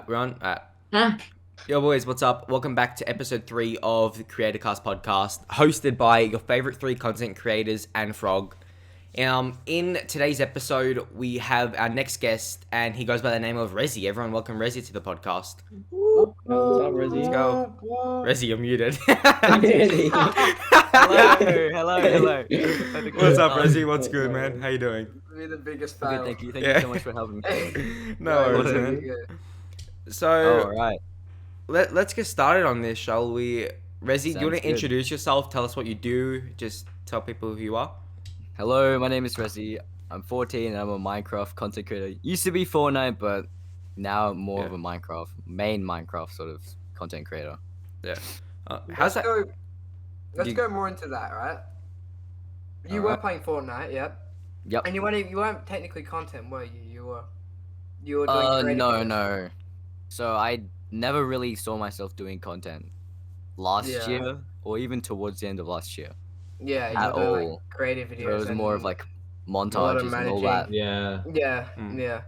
We're on. Huh? Yo, boys, what's up? Welcome back to episode 3 of the Creator Cast podcast, hosted by your favorite 3 content creators and Frog. In today's episode, we have our next guest, and he goes by the name of Reizi. Everyone, welcome Reizi to the podcast. What's up, Rizzy? Let's go. Reizi, you're muted. Hello. What's up, Reizi? What's good, man? How you doing? Be the biggest Good, fan. thank you. Thank Yeah. you so much for having me. No worries, man. So, Alright. let's get started on this, shall we? Reizi, do you Sounds want to good. introduce yourself? Tell us what you do. Just tell people who you are. Hello, my name is Reizi. I'm 14 and I'm a Minecraft content creator. Used to be Fortnite, but now more of a main Minecraft sort of content creator. How's that? Let's You- go more into that, right? You were playing Fortnite, yep. Yep. And you weren't technically content, were you? You were doing creative videos. No. So I never really saw myself doing content last Yeah. year or even towards the end of last year. Yeah, At you were doing all. like creative videos. It was and more of like a lot of montages and all that. managing. Yeah. Mm. Yeah.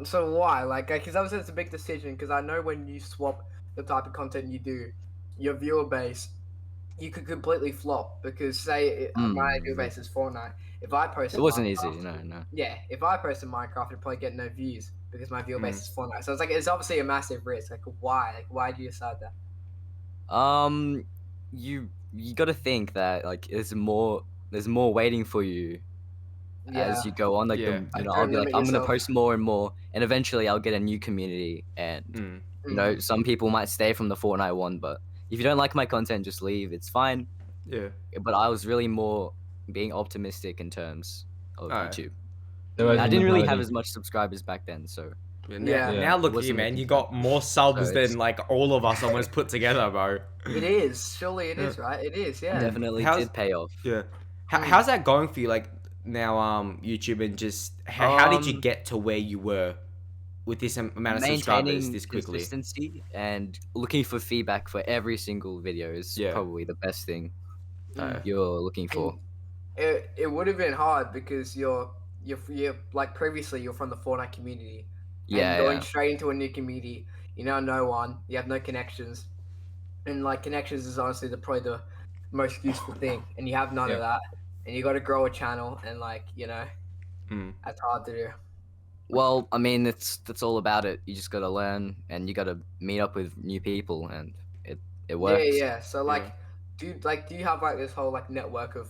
So why? Like, because obviously it's a big decision. Because I know when you swap the type of content you do, your viewer base, you could completely flop. Because my viewer base is Fortnite. If I posted, It wasn't Minecraft- easy, no. Yeah, if I posted Minecraft, it'd probably get no views because my viewer base is Fortnite. So it's obviously a massive risk. Like, why? Like, why do you decide that? You got to think that like there's more waiting for you as you go on. Like, Yeah. I'll be like, Limit I'm gonna yourself. post more and more, and eventually I'll get a new community. And Mm. you know, some people might stay from the Fortnite one, but if you don't like my content, just leave. It's fine. Yeah. But I was really more being optimistic in terms of Alright. YouTube. There was I didn't really have mentality. as much subscribers back then, so Yeah. Now look at you, Wasn't man. making You got more subs So it's- than like all of us almost put together, bro. It is. Surely it is, right? It is. Yeah. definitely How's- did pay off. Yeah. Mm. How's that going for you? Like now, YouTube, and just how did you Um, get to where you were with this amount of subscribers Maintaining this quickly? consistency and looking for feedback for every single video is Yeah. probably the best thing Mm. you're looking for. It would have been hard because you're like previously you're from the Fortnite community. Yeah, And going yeah. straight into a new community, you know no one, you have no connections, and like connections is honestly probably the most useful thing, and you have none of that, and you got to grow a channel, and like Mm. that's hard to do. Well, I mean, that's all about it. You just gotta learn, and you gotta meet up with new people, and it works. Yeah. So like, do you have like this whole like network of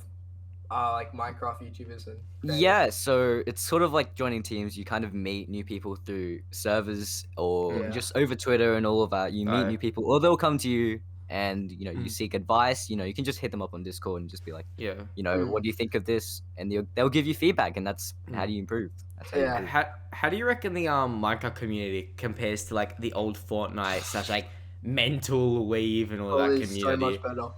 like Minecraft YouTubers and creators? Yeah, so it's sort of like joining teams. You kind of meet new people through servers or Yeah. just over Twitter and all of that. You meet Right. new people, or they'll come to you and you Mm. seek advice. You can just hit them up on Discord and just be like, Yeah. Mm. what do you think of this? And they'll give you feedback, and that's how do you improve. That's how you Yeah. improve. How do you reckon the Minecraft community compares to like the old Fortnite / like mental weave and all that It's so community? much better.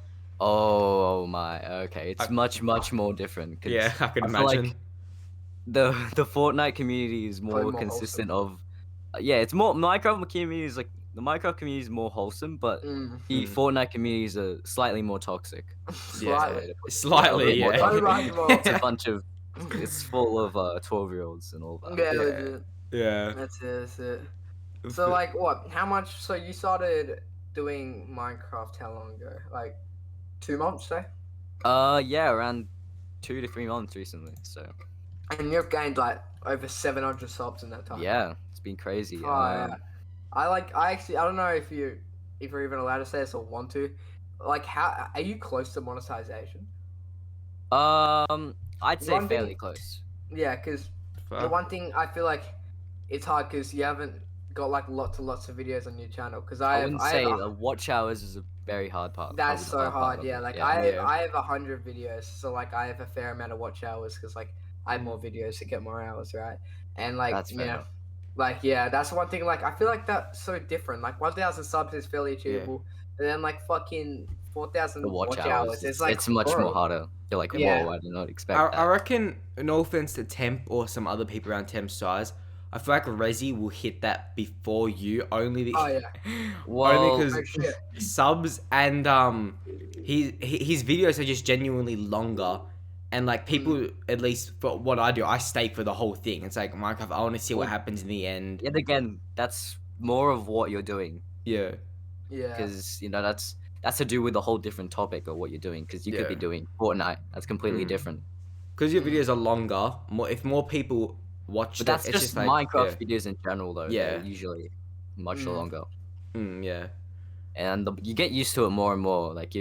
Oh my, okay, it's I- much more different. 'cause Yeah, I could I feel like imagine. the Fortnite community is Probably more more consistent of it's more Minecraft community is like the Minecraft community is more wholesome, but Mm. the Mm. Fortnite communities are slightly more toxic. Slightly. Slightly, more yeah. Oh, right, well. It's a bunch of it's full of 12-year-olds and all that. Yeah, Yeah. legit. Yeah. That's it. So like what? How much? So you started doing Minecraft how long ago? Like 2 months, say? Yeah, around 2 to 3 months recently. So And you've gained like over 700 subs in that time. yeah, it's been crazy. Oh, yeah. I don't know if you're even allowed to say this or want to. Like, how are you close to monetization? I'd say One thing- fairly close. Yeah, because the one thing I feel like it's hard because you haven't got like lots of videos on your channel. Because I wouldn't say the watch hours is a very hard part. that's probably so the part hard. of Yeah, it. like Yeah. I have 100 videos, so like I have a fair amount of watch hours because like I have more videos to get more hours, right? And like That's fair. like yeah, that's one thing. Like I feel like that's so different. Like 1,000 subs is fairly achievable, and then like fucking 4,000 The watch hours. It's like It's much more horrible. harder. You're like, Yeah. whoa, I did not expect I that. reckon, no offense to Temp or some other people around Temp's size, I feel like Reizi will hit that before you, only Oh, yeah. Well, only Oh, because shit. subs and his videos are just genuinely longer, and like people, at least for what I do, I stay for the whole thing. It's like Minecraft, I want to see what happens in the end. Yet again, that's more of what you're doing, Yeah. Yeah. because that's to do with a whole different topic of what you're doing. Because you could be Yeah. doing Fortnite. That's completely different. Because your videos are longer, if more people watch But them, that's it's just just like Minecraft videos in general, though. Yeah. They're usually much longer, yeah. and you get used to it more and more. Like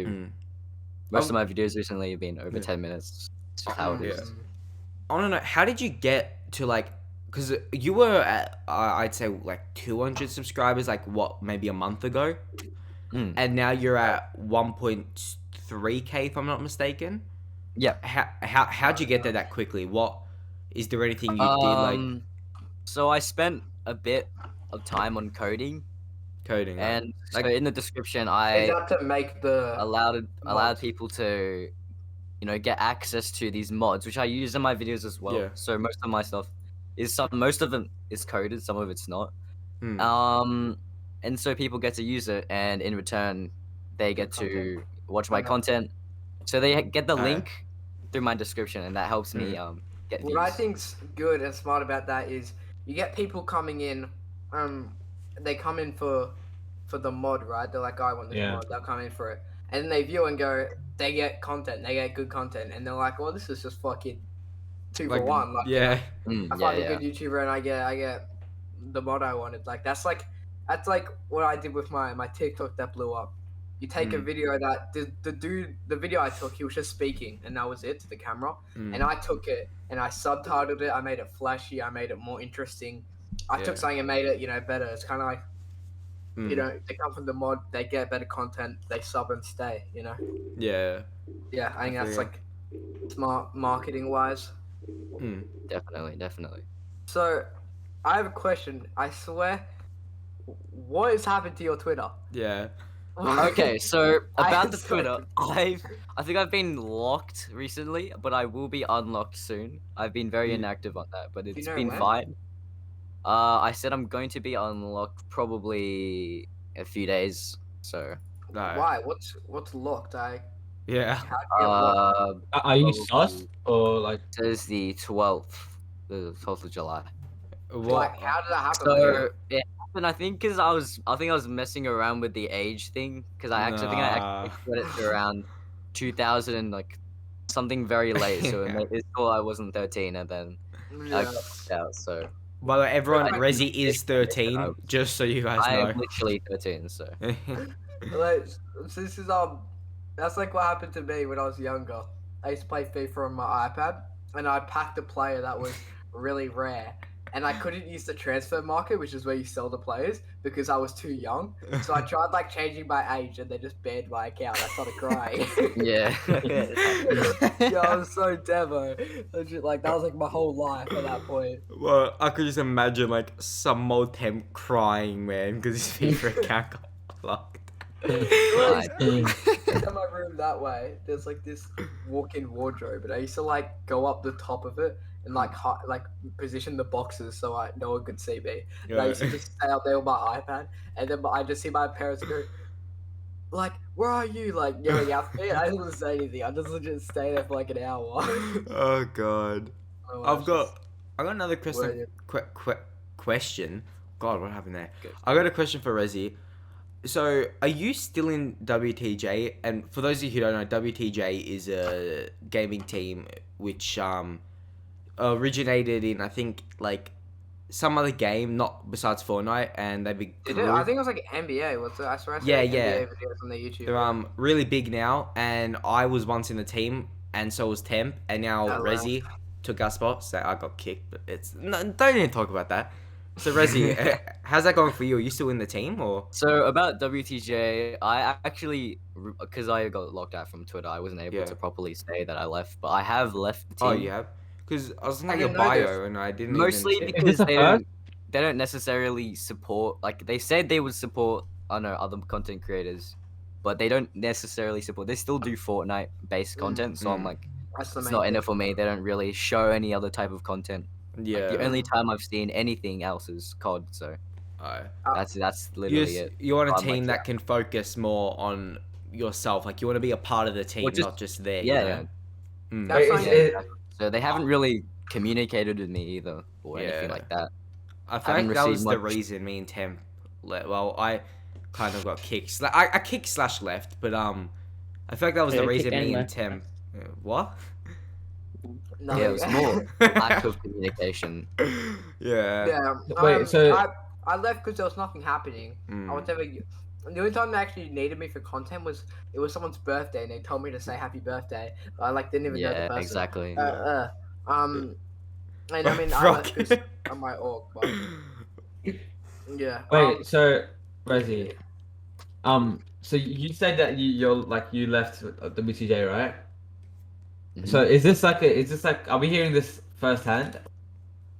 most of Um, my videos recently have been over 10 minutes. It's just how it is. Yeah. I don't know. How did you get to like? Because you were at, I'd say like 200 subscribers, like what, maybe a month ago, Mm. and now you're at 1.3k if I'm not mistaken. Yeah. How'd you get there that quickly? What is there anything you did like So I spent a bit of time on coding, coding? and Like, so in the description Is I that to make the allowed mods? people to get access to these mods, which I use in my videos as well. Yeah. So most of my stuff most of it is coded, some of it's not. Hmm. And so people get to use it, and in return they get to watch my content. So they get the link through my description, and that helps me get views. What I think's good and smart about that is you get people coming in, they come in for the mod, right? They're like, I want this mod. They'll come in for it, and then they view and go. They get content. They get good content, and they're like, well, this is just fucking 2 for 1. Like, yeah. I find a good YouTuber, and I get the mod I wanted. Like that's like what I did with my TikTok that blew up. You take a video that the video I took, he was just speaking, and that was it to the camera. And I took it and I subtitled it. I made it flashy. I made it more interesting. I took something and made it, better. It's kind of like, they come from the mod, they get better content, they sub and stay. Yeah. Yeah, I think that's like smart marketing wise. Definitely. So, I have a question. I swear, what has happened to your Twitter? Yeah. Okay, so about the so Twitter, I think I've been locked recently, but I will be unlocked soon. I've been very inactive on that, but it's been fine. I said I'm going to be unlocked probably a few days. So why? What's locked? Yeah. Are you sus or like? It is the 12th of July. Like, how did that happen? So it happened, I think, because I was messing around with the age thing, because I actually got it around 2000 and like something very late. So it's cool I wasn't 13, and then I got kicked out. So. By the way, everyone, Reizi is 13, just so you guys know. I'm literally 13, so. Like, this is that's like what happened to me when I was younger. I used to play FIFA on my iPad, and I packed a player that was really rare, and I couldn't use the transfer market, which is where you sell the players, because I was too young. So I tried like changing my age, and they just banned my account. I started crying. Yeah. Yeah, I was so devo. Legit, like that was like my whole life at that point. Well, I could just imagine like some old temp crying, man, because his FIFA account got locked. In my room that way, there's like this walk-in wardrobe, and I used to like go up the top of it and like position the boxes so no one could see me. And I used to just stay up there with my iPad, and then I just see my parents go, like, "Where are you?" Like yelling out for me. I didn't say anything. I just legit stay there for like an hour. Oh god. I've got another question. Question. God, what happened there? Good. I got a question for Reizi. So, are you still in WTJ? And for those of you who don't know, WTJ is a gaming team which originated in, I think, like some other game, not besides Fortnite, and they grew. I think it was like NBA. What's it? I swear I saw Yeah, NBA videos on their YouTube. They're really big now, and I was once in the team, and so was Temp, and now Reizi took our spot, so I got kicked. But don't even talk about that. So Reizi, how's that going for you? Are you still in the team or? So about WTJ, I actually, because I got locked out from Twitter, I wasn't able to properly say that I left, but I have left the team. Oh, you have? Because I was looking at your bio and I didn't. Mostly because they don't necessarily support. Like they said they would support, I don't know, other content creators, but they don't necessarily support. They still do Fortnite based content, so I'm like, it's not in it for me. They don't really show any other type of content. Yeah. Like, the only time I've seen anything else is COD, so that's literally it. You want a team that can focus more on yourself, like you want to be a part of the team, not just there. Yeah. So they haven't really communicated with me either, or anything like that. I feel like that was the reason me and Temp well, I kind of got kicked. I kicked slash left, but I feel like that was the Yeah, reason kick and me and left. Tem. What? No, Yeah, it was more lack of communication. Yeah. Yeah. Wait, so I left because there was nothing happening. I was never. The only time they actually needed me for content was it was someone's birthday and they told me to say happy birthday. I like didn't even know the Yeah, person. exactly. And I mean I Frog. left because of my org. But yeah. wait, so Reizi, so you said that you left the BCJ, right? Mhm. So is this like are we hearing this firsthand?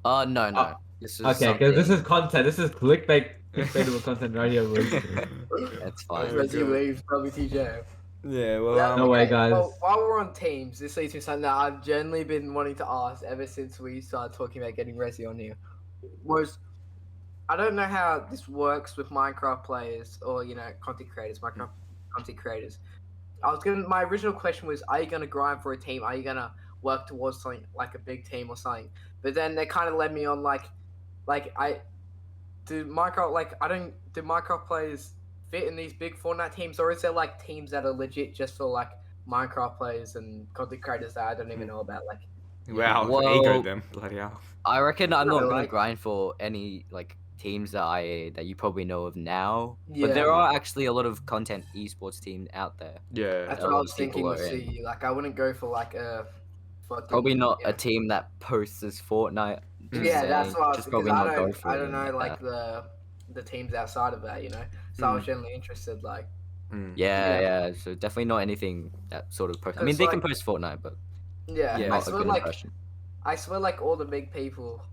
No. This is Okay, because this is something- content. This is clickbaitable content right here, boys. That's Oh fine. my Reggie God. leaves WTJ. Yeah. Well. Yeah, No way, okay, guys. Well, while we're on teams, this leads me to something that I've genuinely been wanting to ask ever since we started talking about getting Resi on here. Was I don't know how this works with Minecraft players or content creators, Minecraft content creators. My original question was, are you gonna grind for a team? Are you gonna work towards something like a big team or something? But then they kind of led me on like I do Minecraft players fit in these big Fortnite teams, or is there like teams that are legit just for like Minecraft players and content creators that I don't even know about? Like, Wow. Well- Ego them. Bloody hell. I reckon I'm No, not gonna like- grind for any like teams that you probably know of now. Yeah. But there are actually a lot of content esports teams out there. Yeah. that's a what I lot was of people thinking with are in. CU. Like, I wouldn't go for like a fucking, Probably not yeah. a team that posts as Fortnite. just Yeah, saying. that's what I was Just because probably not go for I don't anything know like that. the teams outside of that, So I was generally interested, like. Yeah. So definitely not anything that sort of post. I mean, Because, they can like- post Fortnite, but Yeah, Yeah, I not a swear, good like impression. I swear, like all the big people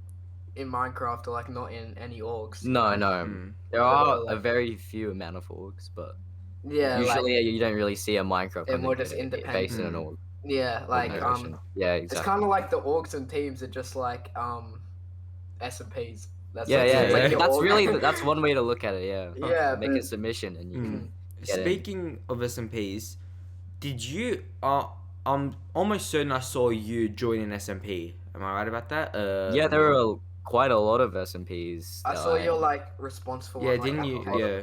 in Minecraft are like not in any orgs. No. Mm. There They're are all, a like- very few amount of orgs, but Yeah, usually you don't really see a Minecraft They're more content just creator independent. based in an org. yeah, like organization. Yeah, it's exactly. kind of like the orgs and teams are just like S&Ps. That's Yeah, like, yeah, it's like yeah. your That's org. really that's one way to look at it. Yeah, Yeah, make a but- submission and you can. Get in. Speaking of SMPs, did you? I'm almost certain I saw you join an SMP. Am I right about that? Yeah, there are quite a lot of SMPs. I saw your like response for Yeah, one. didn't like, you? alcohol. Yeah.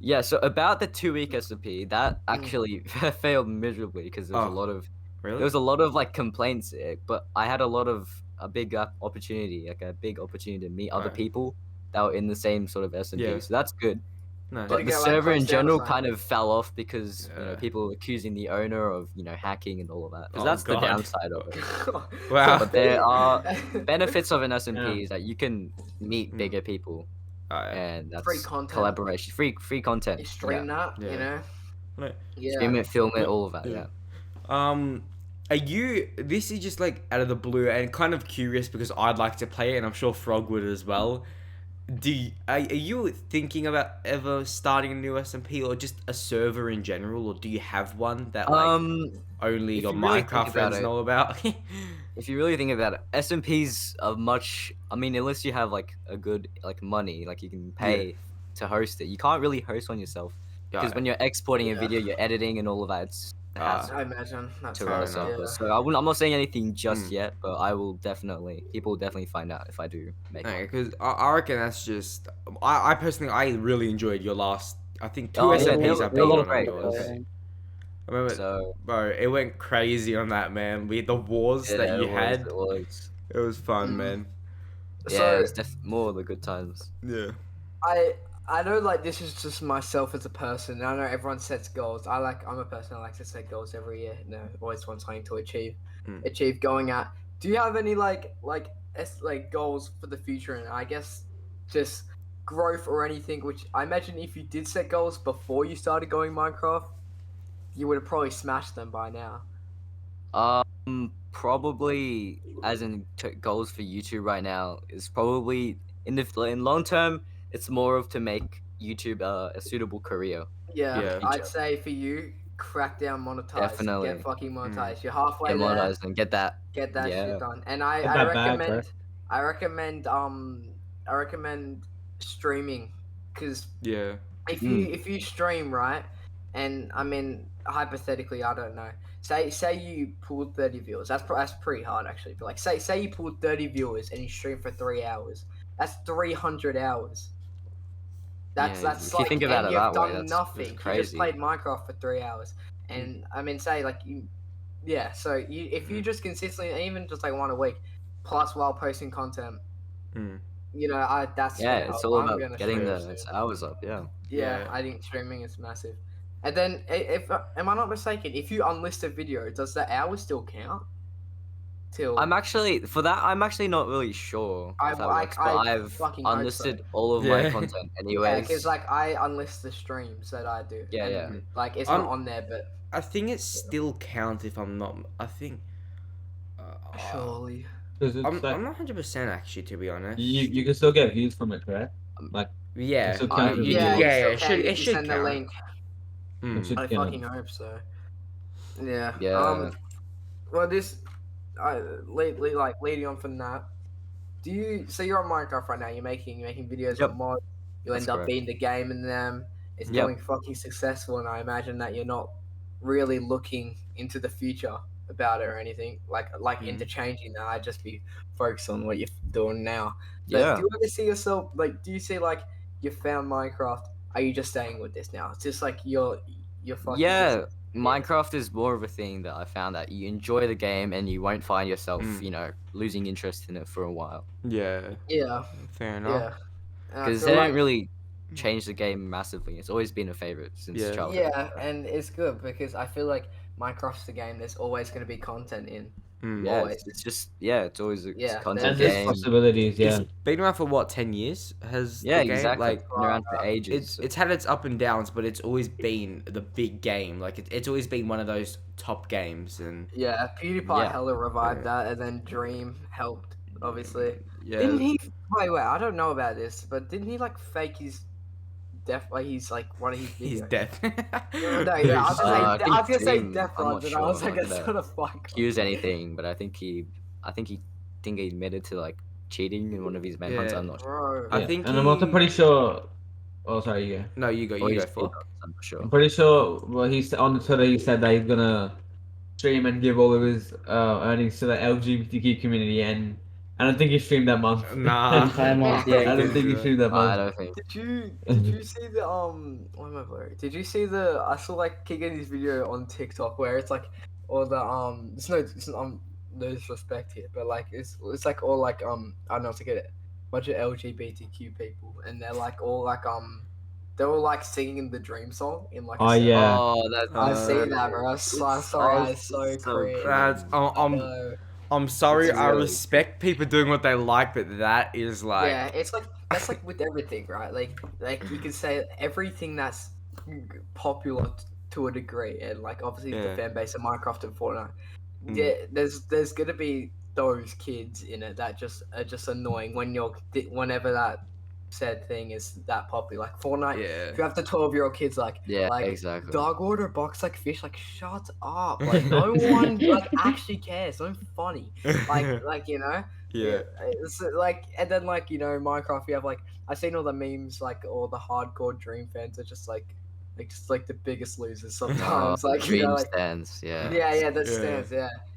Yeah, so about the 2 week SMP, that actually failed miserably because there was Oh, a lot of Really? there was a lot of like complaints, but I had a big opportunity, like a big opportunity to meet other Right. people that were in the same sort of SMP. Yeah. So that's good. No. But you the get, like, server in closed down or general something? kind of fell off because Yeah. people were accusing the owner of hacking and all of that. Because Oh, that's God. the downside of it. Wow. But there are benefits of an SMP is that you can meet Mm. bigger people, Alright. and that's Free content. collaboration, free content. You stream that, Yeah. Right. Yeah. Stream it, film it, Yeah. all of that. Yeah. Yeah. Are you? This is just like out of the blue and kind of curious because I'd like to play it, and I'm sure Frog would as well. Are you thinking about ever starting a new SMP or just a server in general, or do you have one that like only if your you really think Minecraft about friends it- know about? If you really think about it, SMPs are much. I mean, unless you have like a good like money, like you can pay to host it. You can't really host one yourself because when you're exporting a Yeah. video, you're editing and all of that. It's a hassle I imagine that's to fair run a enough. server. Yeah. So I'm not saying anything just Mm. yet, but people will definitely find out if I do make Okay, one. because I reckon that's just. I personally I really enjoyed your last. I think 2 Oh, yeah, SMPs they I were played on great. yours. I remember, So bro, it went crazy on that, man. The wars yeah, that you it had, was. it was fun, Mm. man. Yeah, So- it's more of the good times. Yeah. I know like this is just myself as a person. I know everyone sets goals. I'm a person that likes to set goals every year. Always want something to achieve going at. Do you have any like goals for the future and I guess just growth or anything? Which I imagine if you did set goals before you started going Minecraft, you would have probably smashed them by now. Probably as in goals for YouTube right now is probably in long term. It's more of to make YouTube a suitable career. Yeah, Yeah. I'd say for you, crack down monetize. Definitely. Get fucking monetized. You're halfway Get there. monetized and get that. Get that Yeah. shit done. And I Get that bag, I recommend streaming because Yeah. if you stream right, and I mean hypothetically I don't know. Say you pulled 30 viewers. That's pretty hard actually. But like say you pulled 30 viewers and you stream for 3 hours. That's 300 hours. That's Yeah, that's if you like, think and about it you've that way, done that's nothing. You just crazy. played Minecraft for 3 hours, and I mean, say like you, yeah. So if you just consistently, even just like one a week, plus while posting content, Mm. that's Yeah, gonna it's help. all I'm about gonna getting stream the soon. hours up. Yeah. Yeah, Yeah. I think streaming is massive. And then, if am I not mistaken, if you unlist a video, does the hour still count? Till I'm actually not really sure I if that I, works, but I I've fucking hope so. unlisted all of my Yeah. content Yeah, anyways. because like I unlist the streams that I do, Yeah, and yeah. like it's I'm- not on there, but I think it still counts if I'm not. I think. surely. Because it's I'm like not 100% actually, to be honest. you can still get views from it, correct? Like Yeah, it's still I- count as you, Yeah, views. you yeah, still it can. should If it you should send the count. link. Mm. It should I count. fucking hope so. Yeah. Yeah. Well, leading on from that. So you're on Minecraft right now? You're making videos Yep. on mods. You That's end up correct. beating the game in them. It's Yep. going fucking successful, and I imagine that you're not really looking into the future about it or anything like interchanging that. I'd just be focused on what you're doing now. But Yeah. do you ever see yourself like? Do you see like you found Minecraft? Are you just staying with this now? It's just like you're fucking. Yeah, just- Minecraft is more of a thing that I found that you enjoy the game and you won't find yourself, Mm. losing interest in it for a while. Yeah, Yeah. fair enough. Yeah. And I Because feel they like- don't really change the game massively. It's always been a favorite since Yeah. childhood. Yeah, and it's good because I feel like Minecraft's the game there's always going to be content in. Mm. Yeah, Always. it's always a Yeah, content And there's game. possibilities, yeah. It's been around for what, 10 years? Has Yeah, the game exactly. like It's been around for ages. it's had its up and downs, but it's always been the big game. Like it's always been one of those top games, and Yeah, PewDiePie Yeah. hella revived that, and then Dream helped, obviously. yeah, Didn't he? Wait, I don't know about this, but didn't he like fake his death? Like he's like one of his videos. he's dead. No, yeah, I was I think gonna say Dream, death I'm runs, not and I was sure like, about it's that. not a fuck. accuse anything, but I think he admitted to like cheating in one of his main hunts. Yeah. I'm not sure. Bro. I Yeah, think and I'm also he- pretty sure. Oh, sorry, yeah. No, you go. Or You he's go for. cheated, I'm not sure. I'm pretty sure. Well, he's on Twitter. He said that he's gonna stream and give all of his earnings to the LGBTQ community, and I don't think he streamed that month. Nah. Entire month, yeah, I don't think he streamed that I month. don't think. Did you see the what am I blurry? Did you see I saw like Kigani's video on TikTok where it's like all the it's no disrespect here, but like it's like all like I don't know, it's like a bunch of LGBTQ people, and they're like all like they're all like singing the Dream song in like Oh, a yeah. Oh, that's. I Uh, see that, bro. I'm so sorry. It's so cringe. That's, No. I'm sorry. It's I really- respect people doing what they like, but that is like. Yeah, it's like that's like with everything, right? Like you could say everything that's popular to a degree, and like obviously Yeah. the fan base of Minecraft and Fortnite. Mm. Yeah, there's gonna be those kids in it that just are just annoying whenever that said thing is that popular. Like Fortnite, if you Yeah. have the 12-year-old kids like Exactly. dog order box like fish, like shut up. Like no one like actually cares. So funny. Like Yeah. It's like, and then like Minecraft. You have like I've seen all the memes, like all the hardcore Dream fans are just like the biggest losers sometimes. like Dream like stands. Yeah. yeah, that Yeah. stands.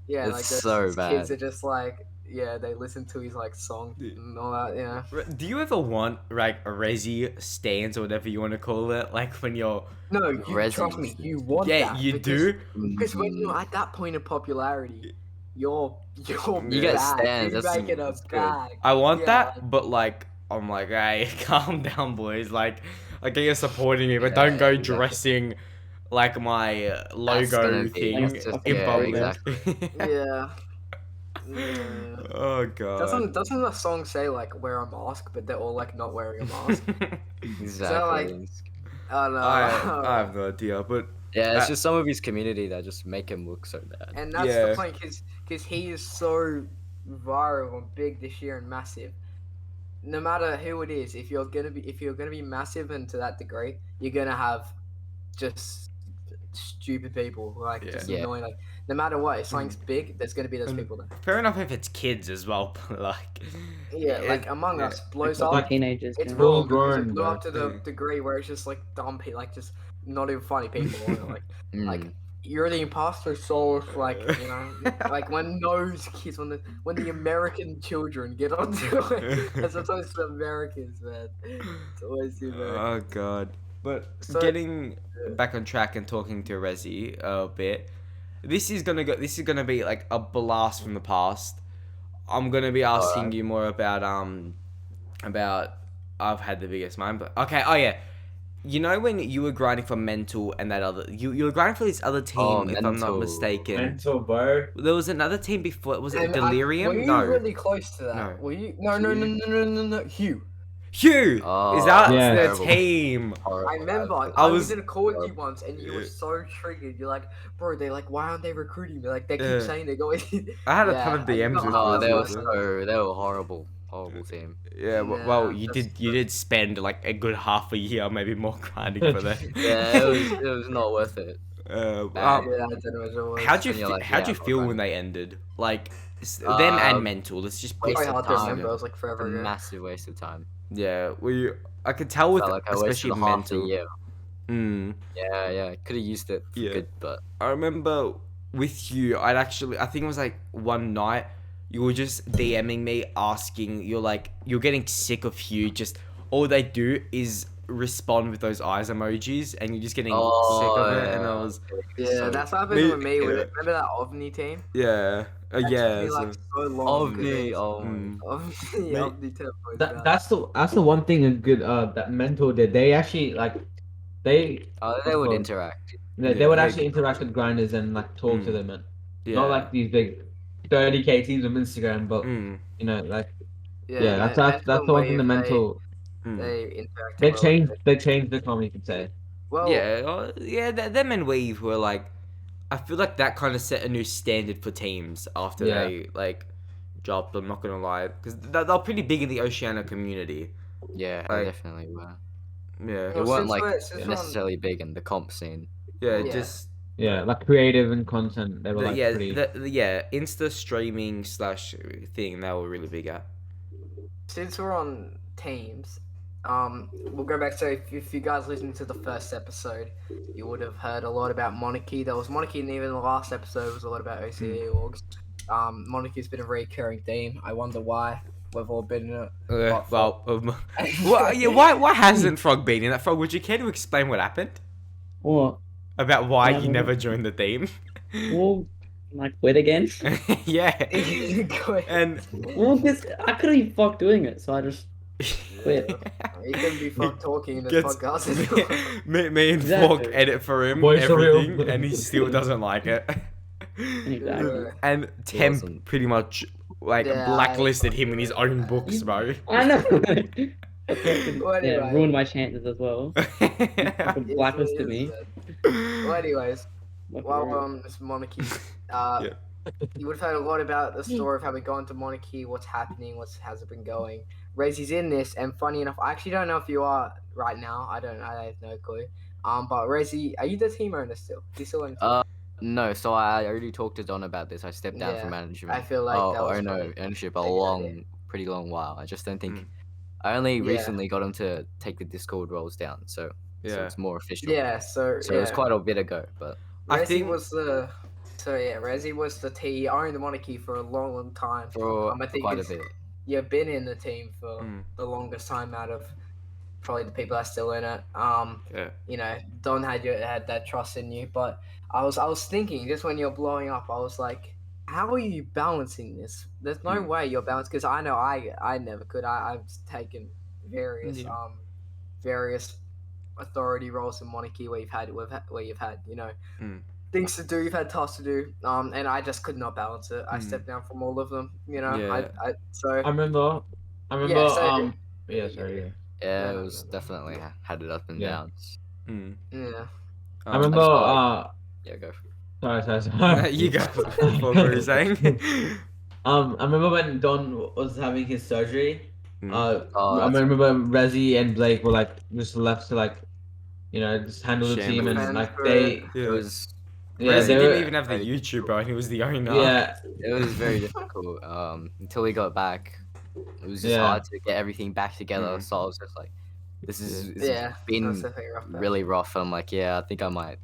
Yeah, It's like so those kids bad. are just like they listen to his like song Yeah. and all that. Yeah. Do you ever want like a Resi stands or whatever you want to call it? Like when you're. No, you Resi. trust me. You want Yeah, that you because- do. Because when Mhm. you're at that point of popularity, you're You get bad. stands, You that's- make it a that's good. bag. I want Yeah, that, but like I'm like, hey, calm down, boys. Like get you're supporting me, but Yeah, don't go exactly. dressing like my logo gonna be- thing that's in just- public. yeah, exactly. Yeah. Yeah. Oh god. Doesn't the song say like wear a mask, but they're all like not wearing a mask? Exactly. Oh no. I have no idea, but Yeah, it's Uh, just some of his community that just make him look so bad. And that's Yeah. the point, because he is so viral and big this year and massive. No matter who it is, if you're gonna be massive and to that degree, you're gonna have just stupid people like Yeah. just Yeah. annoying. Like no matter what, if something's big, there's gonna be those And- people there. fair enough if it's kids as well. But like, Yeah, like it- Among yeah. Us blows It's up. like- teenagers. It's yeah. Full wrong because grown, it blew up bro. to the Yeah. degree where it's just like dumb people, like just not even funny people. Like Mm. like you're the imposter soul. Like like when those kids, when the American children get onto it, it's always the Americans, man. It's always the Americans. Oh god. But So- getting back on track and talking to Rezi a bit. This is gonna be like a blast from the past. I'm gonna be asking you more about I've had the biggest mind, but okay, oh yeah. You know when you were grinding for Mental and that other you were grinding for this other team, if I'm not Mental. mistaken. Mental, bro. There was another team before, was it And Delirium? were you No. really close to that? No. Were you? No. Hugh. Hugh! Oh, Is that Yeah. the terrible. team? Horrible. I remember I I was- was in a call with you once, and you were so triggered. You're like, bro, they like, why aren't they recruiting me? Like, they keep saying they're going. I had a ton of DMs with Oh, you. they were so- they were horrible team. Yeah, well, you that's did spend like a good half a year, maybe more grinding for them. Yeah, it was not worth it. Uh, Bad. Yeah, I don't know what it was. how'd you And you're fe- like, how'd yeah, you feel right. when they ended? Like them and Mental. Let's just put It's waste quite of hard to time. remember. It was like A forever ago. massive waste of time. yeah. I could tell with Felt like I especially wasted half a Mental. year. Mm. Yeah, could have used it for Yeah. good, but I remember with you, I think it was like one night, you were just DMing me asking, you're getting sick of Hugh, just all they do is respond with those eyes emojis, and you're just getting sick of it, and I was, Yeah, that's what happened with me. Remember that OVNI team? yeah, That took yeah. me, like, so long. OVNI, oh my Mm. OVNI, Mate, OVNI team was bad. That's the one thing a good that Mental did. They actually they they would Well, interact. they Yeah, would they- actually interact with grinders and like talk to them, and Yeah. not like these big 30K teams on Instagram, but Mm, you know, like Yeah, that's the one thing the Mental mm. They interact. they changed the comedy, you could say. Well, yeah, them and Weave were like, I feel like that kind of set a new standard for teams after Yeah. they like dropped. I'm not gonna lie, because they're pretty big in the Oceania community. Yeah, Like- definitely were. Yeah, They weren't like since we're on- necessarily big in the comp scene. yeah, Yeah. just Yeah, like creative and content. They were like yeah, pretty. Insta streaming / thing they were really big at. Since we're on teams, we'll go back. So if you guys listened to the first episode, you would have heard a lot about Monarchy. There was Monarchy, and even the last episode was a lot about OCE orgs. Monarchy's been a recurring theme. I wonder why we've all been in it. Well, yeah, why hasn't Frog been in that? Frog, would you care to explain what happened Or, about why Yeah, you well- never joined the team? well, like, quit again? Yeah, Go ahead. and Well, because I couldn't even fuck doing it, so I just quit. You can be fun talking in this Gets- podcast as well. me and Exactly. Fork edit for him Voice everything, real. and he still doesn't like it. Exactly. And Temp wasn't. pretty much like Yeah, blacklisted him in his own books, bro. I know. Well, Yeah, anyway. ruined my chances as well. Fucking blacklisted me. Well, anyways, What while the- we're on this Monarchy, Yeah. you would have heard a lot about the story of how we got into Monarchy, what's happening, how's it been going. Reizi's in this, and funny enough, I actually don't know if you are right now. I have no clue. But Reizi, are you the team owner still? You still on the team? No, so I already talked to Don about this. I stepped down Yeah, from management. I feel like that was no, probably ownership a good idea. pretty long while. I just don't think. Mm. I only Yeah. recently got him to take the Discord roles down, so Yeah. it's more official. Yeah, so So it was quite a bit ago, but I Reizi think- was the. So yeah, Reizi was the team. He owned the Monarchy for a long time. for I think quite a it's- bit. You've been in the team for Mm. the longest time out of probably the people that are still in it. Yeah. You know, Don had that trust in you, but I was thinking just when you're blowing up, I was like, how are you balancing this? There's no way you're balanced because I know I never could. I've taken various Yeah. various authority roles in Monarchy where you've had you know Mm. things to do, you've had tasks to do, and I just could not balance it. I Mm. stepped down from all of them. You know, Yeah. so I remember. Yeah, so- Yeah, sorry. Yeah. Yeah, Yeah. it was definitely had it up and Yeah. downs. Mm. yeah. I remember. just Yeah, go. For it. Sorry. You go. What were you saying? I remember when Don was having his surgery. Mm. Oh, I that's- remember Rezi and Blake were like just left to just handle the team, and Shambles. like they It was Rezi they didn't were- even have the YouTube, bro, and he was the owner. yeah it was very difficult. Until we got back, it was just Yeah. hard to get everything back together. Mm. So I was just like, this is Yeah, been that's definitely rough. really rough. I'm like, yeah, I think I might,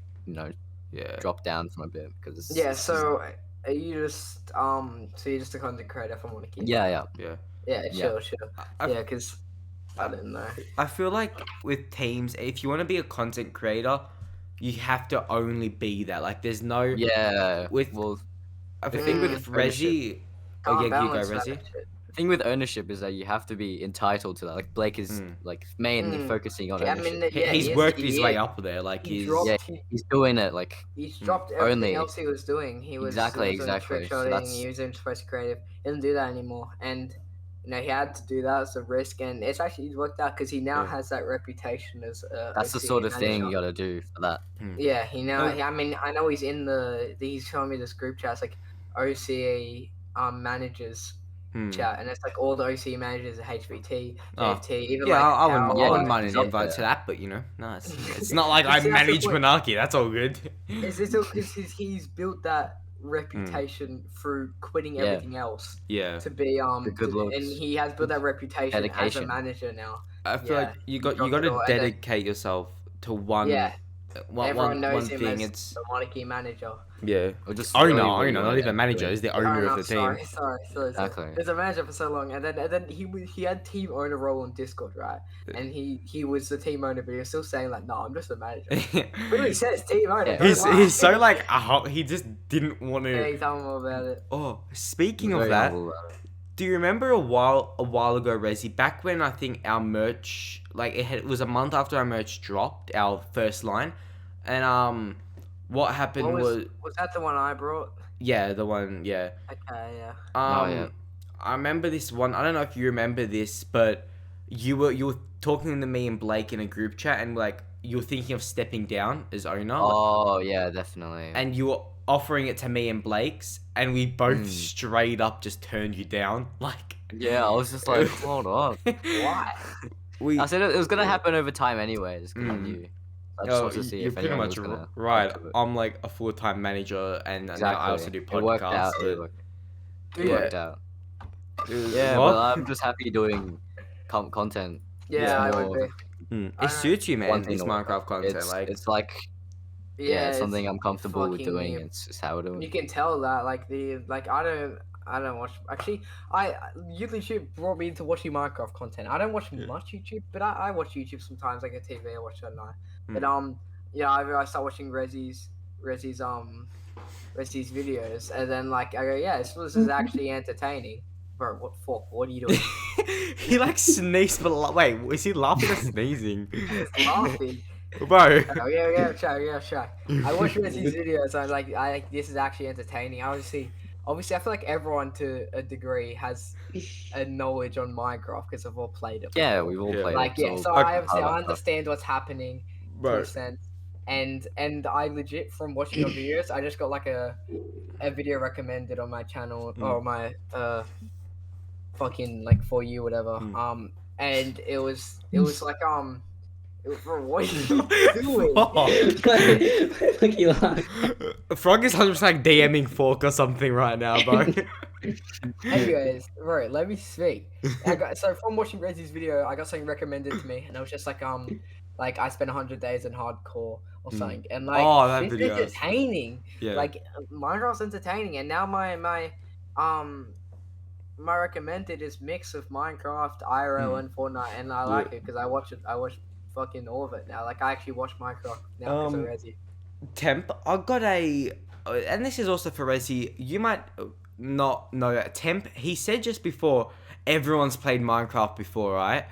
Yeah. drop down from a bit because Yeah. So are you just so you're just a content creator from Wanaki? yeah. Yeah. Yeah. Yeah. Sure. I- Yeah, because I didn't know. I feel like with teams, if you want to be a content creator, you have to only be that. Like, there's no. Yeah. With Well, I the think thing with with Resi. Oh Can't yeah, you go balance that Resi. shit. the thing with ownership is that you have to be entitled to that. Like Blake is like mainly Mm. focusing on Yeah, I ownership. mean, yeah, He's he is- worked he his is- way up there. Like He he's. dropped. Yeah, he's doing it like He's dropped everything only- else he was doing. He was Exactly, he was doing exactly. trick So shotting. that's- He was doing express creative. He doesn't do that anymore, and he had to do that as a risk, and it's actually worked out because he now Yeah. has that reputation as. that's the OCE sort of thing manager. you gotta do for that. Yeah, he now. Oh. I mean, I know he's in the. He's showing me this group chat. It's like OCE managers chat, and it's like all the OCE managers at HVT, Oh. JFT, even Yeah, like I wouldn't. Yeah, I wouldn't yeah, mind an yeah. invite to that, but no, it's not like I See, that's the manage point. Monarchy. That's all good. It's all because he's built that reputation through quitting Yeah. everything else Yeah, to be The good looks. and he has built that reputation as a Dedication. manager now. I feel Yeah, like you got dropped to it all, and then- dedicate yourself to one. Yeah, everyone knows one him thing. as It's the Monarchy manager. yeah. Or just Owner, really not well even manager. doing. He's the Oh, owner no, of the team. sorry. Exactly. There's a manager for so long, and then he had team owner role on Discord, right? And he was the team owner, but he was still saying like, no, I'm just a manager. Literally says team owner. Yeah. don't lie. he's so like he just didn't want Yeah, to. tell me more about it. Oh, speaking Very of that, humble about it. do you remember a while ago, Rezi, back when I think our merch, like it was a month after our merch dropped, our first line, and what happened was that the one I brought? yeah, the one, yeah. Okay, yeah. yeah. I remember this one. I don't know if you remember this, but you were talking to me and Blake in a group chat, and like you were thinking of stepping down as owner, Oh yeah, definitely. and you were offering it to me and Blake's, and we both straight up just turned you down. Like yeah, I was just like, hold on. Why? we I said it was gonna happen over time anyways, because I Mm. knew. I just Oh, wanted to see you're if pretty anyone much was gonna right. come to it. I'm like a full-time manager, and now I also do It worked podcasts. out. but- It worked out. Yeah, Yeah, what? but I'm just happy doing content. Yeah, I more would be. Mm. I It suits you, man. one thing This to work Minecraft content, It's like it's like yeah, it's something I'm comfortable with fucking doing. me. It's just how we're doing. You can tell that, like I don't watch. Actually, YouTube brought me into watching Minecraft content. I don't watch much YouTube, but I watch YouTube sometimes, like a TV. I watch it at night. But yeah, I start watching Rezi's videos, and then like I go, yeah, this is actually entertaining. Bro, what fuck? What are you doing? he like sneezed, but wait, is he laughing or sneezing? He's laughing. Bro. Oh, yeah, try. I watch Rezi's videos. I'm like, this is actually entertaining. Obviously, I feel like everyone to a degree has a knowledge on Minecraft because they've all played it. Yeah, before. we've all Yeah. played Like, it. yeah, so Okay. I obviously I Bro. understand what's happening to Bro. a sense, and I legit from watching your videos, I just got like a video recommended on my channel or my fucking like for you whatever and it was like bro, what are you doing? Like you laugh. Frog is 100% like DMing Fork or something right now, bro. Anyways, bro, let me speak. So from watching Rezi's video, I got something recommended to me, and it was just like I spent 100 days in hardcore or something, and like Oh, that it's video. entertaining. Yeah. Like Minecraft's entertaining, and now my recommended is mix of Minecraft, IRL, and Fortnite, and I like it because I watch fucking all of it now. Like I actually watch Minecraft now because of Rezi. Temp, I got and this is also for Rezi. You might not know that Temp. He said just before everyone's played Minecraft before, right?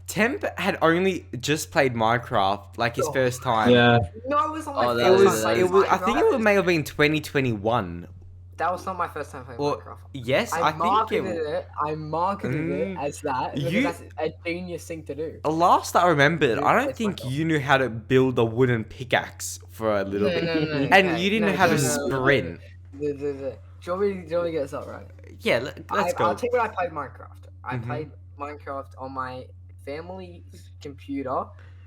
Temp had only just played Minecraft, like his first time. Yeah. No, it was not my Oh, first that It was- was. time It playing was. I think Minecraft. it may have been 2021. That was not my first time playing Or Minecraft. yes, I I think marketed it. it. I marketed it as that. Because You- that's a genius thing to do. Last I remembered, I don't It's think Minecraft. you knew how to build a wooden pickaxe for a little bit, No, and okay. you didn't No, know how to no, no. sprint. Do you want me to get this up right? Yeah, let's go. I'll tell you what I played Minecraft. I Mhm. played Minecraft on my family's computer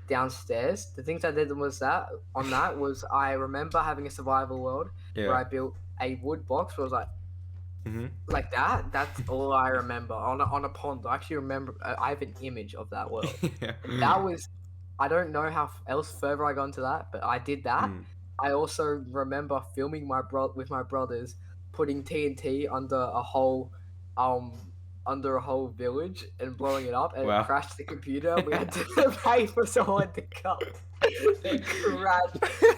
downstairs. The things I did was was I remember having a survival world where I Yeah. built a wood box where I was like Mhm. like that. That's all I remember on a pond. I actually remember. I have an image of that world. That was. I don't know how else further I got into that, but I did that. Mm. I also remember filming with my brothers, putting TNT under a whole village and blowing it up, and Wow. it crashed the computer. We had to pay for someone to come and crash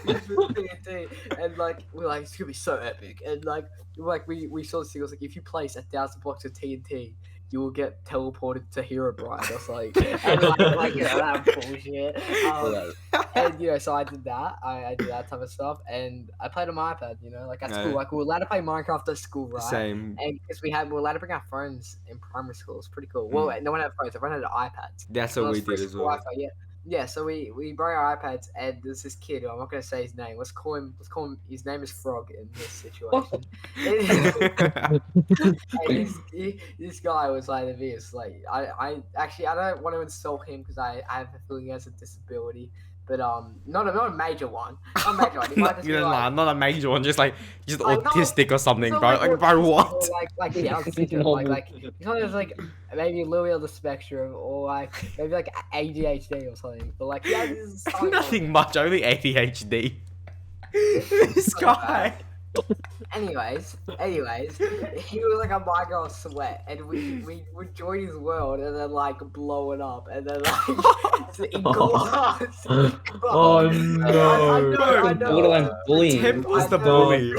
with the TNT, and like we're like, it's gonna be so epic, and like we saw this thing. It was like, if you place 1,000 blocks of TNT, you will get teleported to Herobrine or something, and like that bullshit. And so I did that. I did that type of stuff, and I played on my iPad. Like at school, No. like we were allowed to play Minecraft at school, right? Same. And because we were allowed to bring our phones in primary school. It's pretty cool. Well, no one had phones. Everyone had iPads. That's And what it we was free did as school well. Wi-Fi, yeah. Yeah, so we borrow our iPads, and there's this kid. I'm not gonna say his name. Let's call him. His name is Frog in this situation. And this guy was like this. Like I don't want to insult him because I have a feeling he has a disability, but not a major one. Not a major one. He might just be like, not a major one, just Like, no, autistic or something, so, bro. Like, bro, autistic what? or, like Down syndrome, like he's kind of like maybe a little bit on the spectrum, or like maybe like ADHD or something. But like yeah, this is Nothing much, only ADHD. This guy. Anyways, he was like a Minecraft sweat, and we would join his world and then like blow it up, and then like engulf us. Oh no! I know. Borderline bullying. Temp was the I know. bully.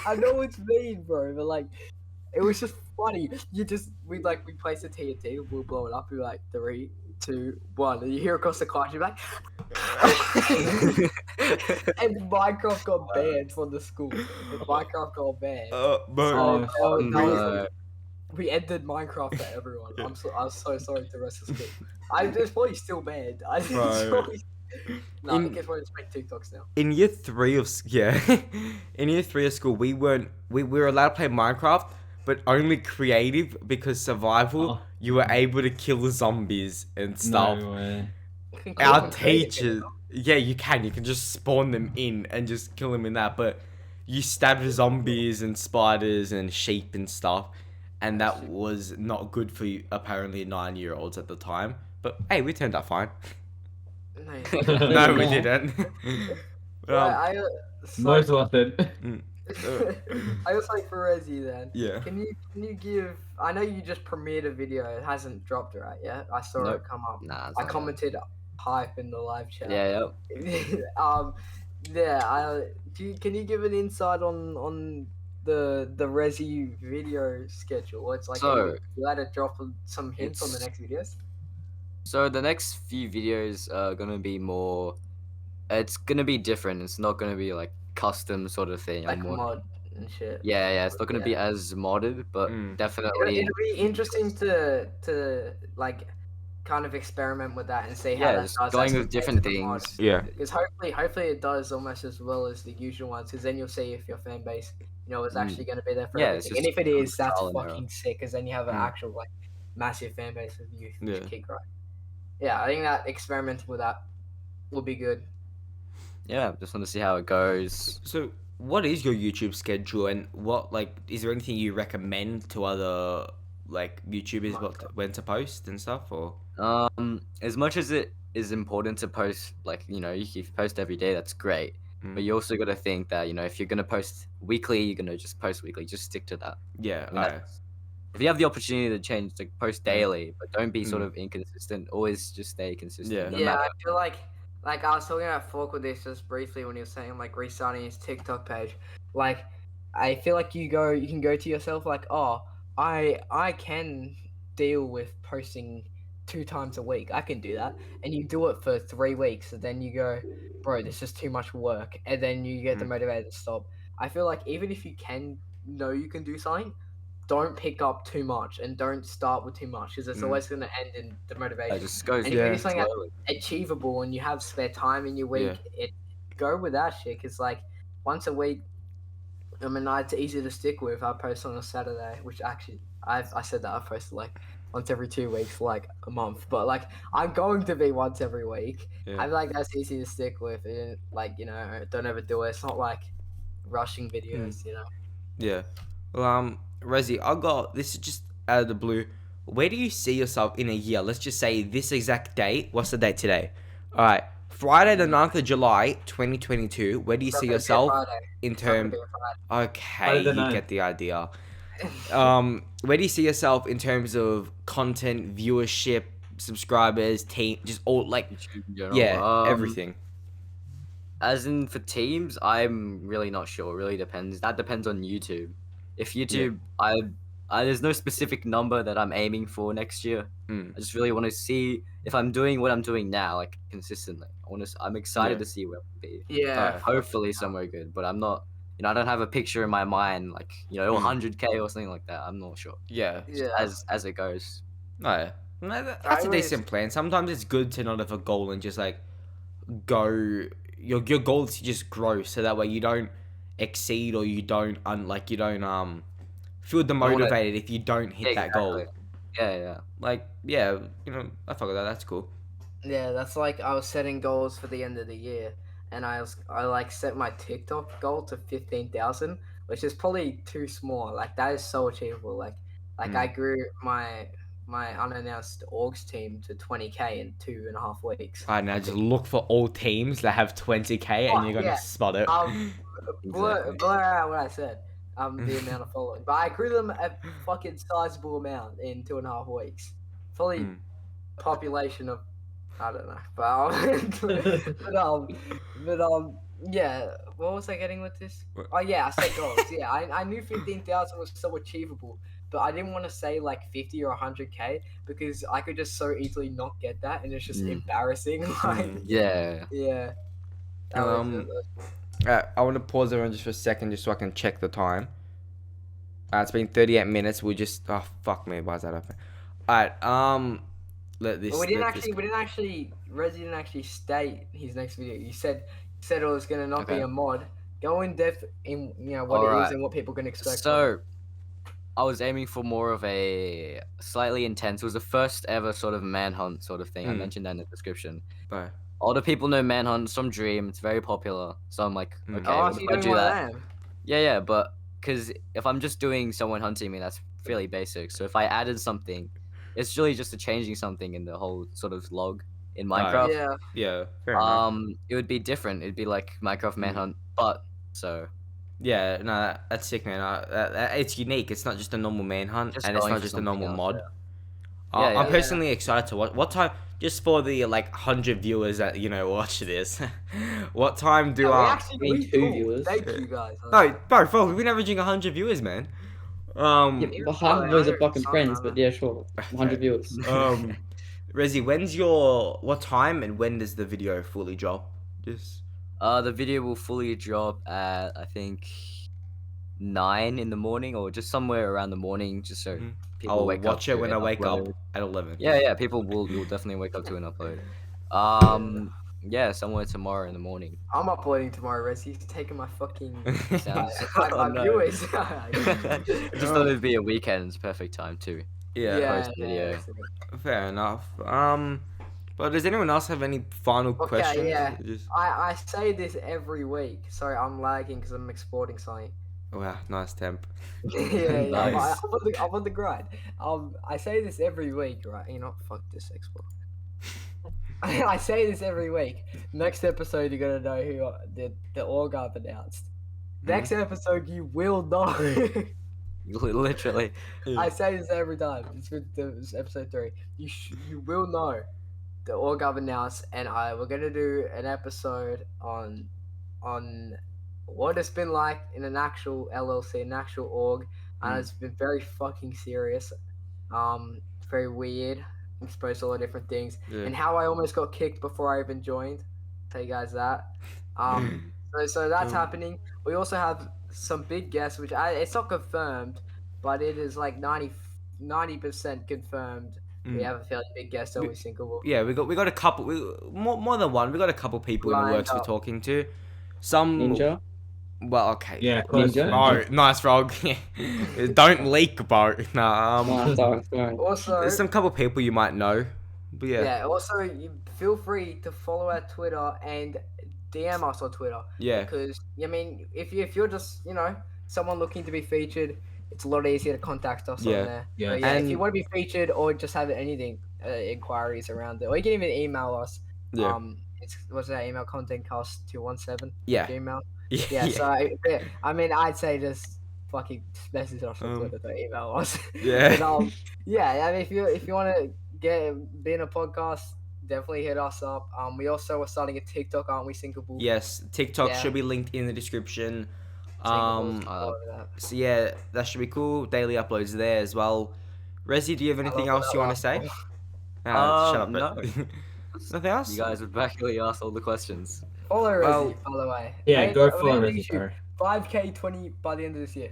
I know it's mean, bro, but like, it was just funny. We place the TNT, we'll blow it up. We're like 3, 2, 1, and you hear across the class, you're like, and Minecraft got banned from the school. Minecraft got banned. Bro. We ended Minecraft for everyone. I'm so sorry to the rest of school. It's probably still banned. No, I guess we're just making TikToks now. In year 3 of in year 3 of school, we were allowed to play Minecraft, but only creative, because survival, you were able to kill the zombies and stuff. No way. Our teachers, yeah, you can just spawn them in and just kill them in that, but you stab zombies and spiders and sheep and stuff, and that was not good for apparently 9-year-olds at the time. But hey, we turned out fine. No, we didn't. Most of us did. I was like for Reizi then. Yeah. Can you give? I know you just premiered a video. It hasn't dropped right yet. I saw it come up. Nah, I commented hype in the live chat. Yeah. Can you give an insight on the Reizi video schedule? It's like So, you had to drop some hints on the next videos. So the next few videos are gonna be more. It's gonna be different. It's not gonna be like custom sort of thing. Like mod and shit. Yeah. It's not gonna be as modded, but definitely. It'll be interesting to like kind of experiment with that and see how that just does. going as with compared different to the mod. things. Yeah. Because hopefully it does almost as well as the usual ones. Because then you'll see if your fan base, is actually going to be there for Yeah, it's everything. And just if it is, that's trial and error. fucking sick. Because then you have an actual like massive fan base of youth, which Yeah. kick right. Yeah, I think that experimenting with that will be good. Yeah, just want to see how it goes. So, what is your YouTube schedule, and is there anything you recommend to other YouTubers when to post and stuff, or? As much as it is important to post, if you post every day, that's great. But you also got to think that if you're gonna post weekly, you're gonna just post weekly. Just stick to that. Yeah. If you have the opportunity to change, post daily, but don't be sort of inconsistent. Always just stay consistent. Yeah. no Yeah, matter- I feel like I was talking about Fork with this just briefly when he was saying restarting his TikTok page. I feel like you can go to yourself I can deal with posting 2 times a week. I can do that, and you do it for 3 weeks, and then you go, bro, this is too much work, and then you get the motivated to stop. I feel like even if you can do something, don't pick up too much and don't start with too much, because it's always going to end in the motivation. It just goes. And if you do Yeah. something that's achievable and you have spare time in your week, go with that shit. Because once a week, it's easy to stick with. I post on a Saturday, which actually I said that I posted once every 2 weeks, a month. But I'm going to be once every week. Yeah. I feel like that's easy to stick with, and don't overdo it. It's not rushing videos, Yeah. Well, Reizi, this is just out of the blue. Where do you see yourself in a year? Let's just say this exact date. What's the date today? All right. Friday the 9th of July, 2022. Where do you see yourself in It's not gonna term? be a Okay, Friday the you 9th. get the idea. Friday. Where do you see yourself in terms of content, viewership, subscribers, team, just all like, YouTube in general. yeah, everything. As in for teams, I'm really not sure. It really depends. That depends on YouTube. If YouTube, there's no specific number that I'm aiming for next year. Mm. I just really want to see if I'm doing what I'm doing now, like consistently. I'm excited Yeah. to see where I'll be. Yeah. Hopefully somewhere good, but I'm not. I don't have a picture in my mind like 100K or something like that. I'm not sure. Yeah. Yeah. As it goes. No, that's a always- decent plan. Sometimes it's good to not have a goal and just like go. Your goal is to just grow, so that way you don't exceed or you don't feel demotivated if you don't hit that goal. Yeah. Like I fuck with that. That's cool. Yeah, that's like I was setting goals for the end of the year, and I like set my TikTok goal to 15,000, which is probably too small. Like that is so achievable. Like I grew my unannounced orgs team to 20K in 2.5 weeks. Alright, now just look for all teams that have 20K and you're gonna yeah. spot it. Blur out what I said. The amount of following, but I grew them a fucking sizable amount in 2.5 weeks. Fully population of I don't know, but yeah. What was I getting with this? Oh yeah, I said goals. Yeah, I knew 15,000 was so achievable, but I didn't want to say like 50 or 100K because I could just so easily not get that, and it's just embarrassing. Like, Yeah. yeah. That was- I want to pause everyone just for a second, just so I can check the time. It's been 38 minutes. We just fuck me. Why is that open? Alright, let this. But we didn't actually. Reizi didn't actually state his next video. You said it was gonna not be Okay. a mod. Go in depth in what it is Alright. and what people can expect. So, I was aiming for more of a slightly intense. It was the first ever sort of manhunt sort of thing. I mentioned that in the description. Bro. A lot of people know manhunt from Dream. It's very popular. So I'm like, okay, Oh, what so if you're I doing do one of that? them. Yeah, but because if I'm just doing someone hunting me, that's fairly basic. So if I added something, it's really just a changing something in the whole sort of log in Minecraft. Yeah. Yeah, fair enough. It would be different. It'd be like Minecraft manhunt, but so Yeah, no, that's sick, man. It's unique. It's not just a normal manhunt, Just and it's going not for just a something normal else, mod. Yeah, I'm yeah. personally excited to watch. What time? Just for the 100 viewers that watch this. What time do Yeah, we I? actually I mean, we 2 cool. viewers. Thank you guys. No, bro, fuck, we've been averaging 100 viewers, man. Yeah, but half of those are fucking friends, but yeah, sure. 100 viewers. Rezi, what time and when does the video fully drop? Just the video will fully drop at I think 9 in the morning or just somewhere around the morning, just so people I'll wake up. watch it to when an I wake up upload. at 11. Yeah, you'll definitely wake up to an upload. Yeah, somewhere tomorrow in the morning. I'm uploading tomorrow, Rez. He's taking my fucking Sounds. my Oh, no. viewers. I just thought it'd be a weekend. It's perfect time too. Yeah, post video. fair enough. But does anyone else have any final questions? yeah. Just... I say this every week. Sorry, I'm lagging because I'm exporting something. Wow, nice temp. yeah. Nice. I'm on the grind. I say this every week, right? You know, fuck this export. I say this every week. Next episode, you're gonna know who the org I've announced. Next episode, you will know. Literally. I say this every time. It's episode 3. You will know the org I've announced, and we're gonna do an episode on what it's been like in an actual LLC, an actual org, and it's been very fucking serious. Very weird. Exposed to a lot of different things, and how I almost got kicked before I even joined. Tell you guys that. So that's happening. We also have some big guests, which it's not confirmed, but it is like 90% confirmed. We have a fairly big guest every single. Yeah, we got a couple. More than one. We got a couple people in the works we're talking to. Some Ninja? Well, okay. Yeah, close. Ninja? Oh, nice, Frog. Don't leak, bro. Nah, Sorry. Also, there's some couple people you might know, but yeah. Also, you feel free to follow our Twitter and DM us on Twitter. Yeah. Because I mean, if you're just someone looking to be featured, it's a lot easier to contact us on there. Yeah. But And if you want to be featured or just have anything inquiries around it, or you can even email us. Yeah. it's what's that email? Contentcast217 Yeah. Gmail. Yeah. Yeah. So I mean, I'd say just fucking message us on Twitter. Don't email us. Yeah. But, yeah. I mean, if you want to be in a podcast, definitely hit us up. We also are starting a TikTok, aren't we, Sinkable? Yes, TikTok Yeah. should be linked in the description. Sinkable's I all over that. So yeah, that should be cool. Daily uploads there as well. Rezi, do you have anything love else that you want to say? last Shut up, no. Brett. Nothing else? You guys would actually ask all the questions. Follow Well, Reizi, by the way. Yeah, go on follow YouTube, Rezi. 5K 20 by the end of this year.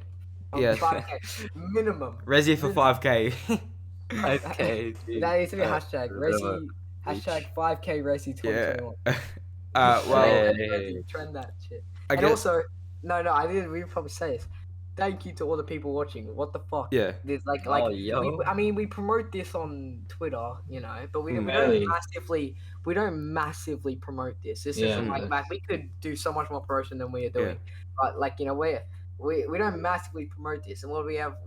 Yeah. 5K minimum. Rezi for 5K. Okay. That needs to be a hashtag. whatever. Reizi, hashtag 5K Reizi 2021. Well, Hey. Trend that shit. I And guess. also, no, I didn't. We probably say this. Thank you to all the people watching. What the fuck? Yeah. There's like, Oh, yo. I mean, we promote this on Twitter, you know, but we Really? don't massively promote this. This Yeah. isn't like we could do so much more promotion than we are doing, but like you know, we don't massively promote this. And what we have,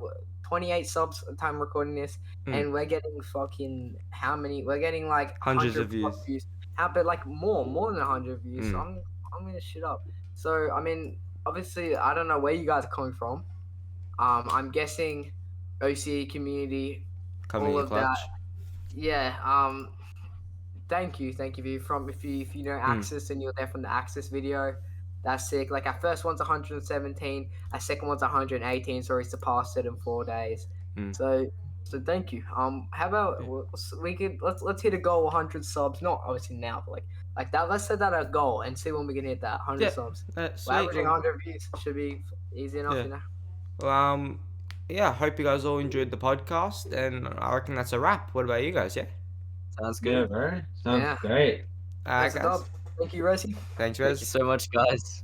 28 subs at the time recording this, and we're getting fucking how many? We're getting like Hundreds of 100 plus views. But like more than 100 views. So I'm gonna shit up. So I mean, obviously, I don't know where you guys are coming from. I'm guessing OCE community, Coming all in of clutch. that. Yeah. Thank you. If you know Axis and you're there from the Axis video, that's sick. Like our first one's 117, our second one's 118. So we surpassed it in 4 days. So thank you. How about let's hit a goal 100 subs. Not obviously now, but like that. Let's set that a goal and see when we can hit that 100 Yeah. subs. Sweet. We're averaging 100 views. Should be easy enough, Yeah. you know. Well, yeah, hope you guys all enjoyed the podcast, and I reckon that's a wrap. What about you guys? Yeah. Sounds Yeah, good. bro. Sounds Yeah. great. Alright, That's a guys. dub. Thank you, Rosie. Thanks, Thank you Rez. so much, guys.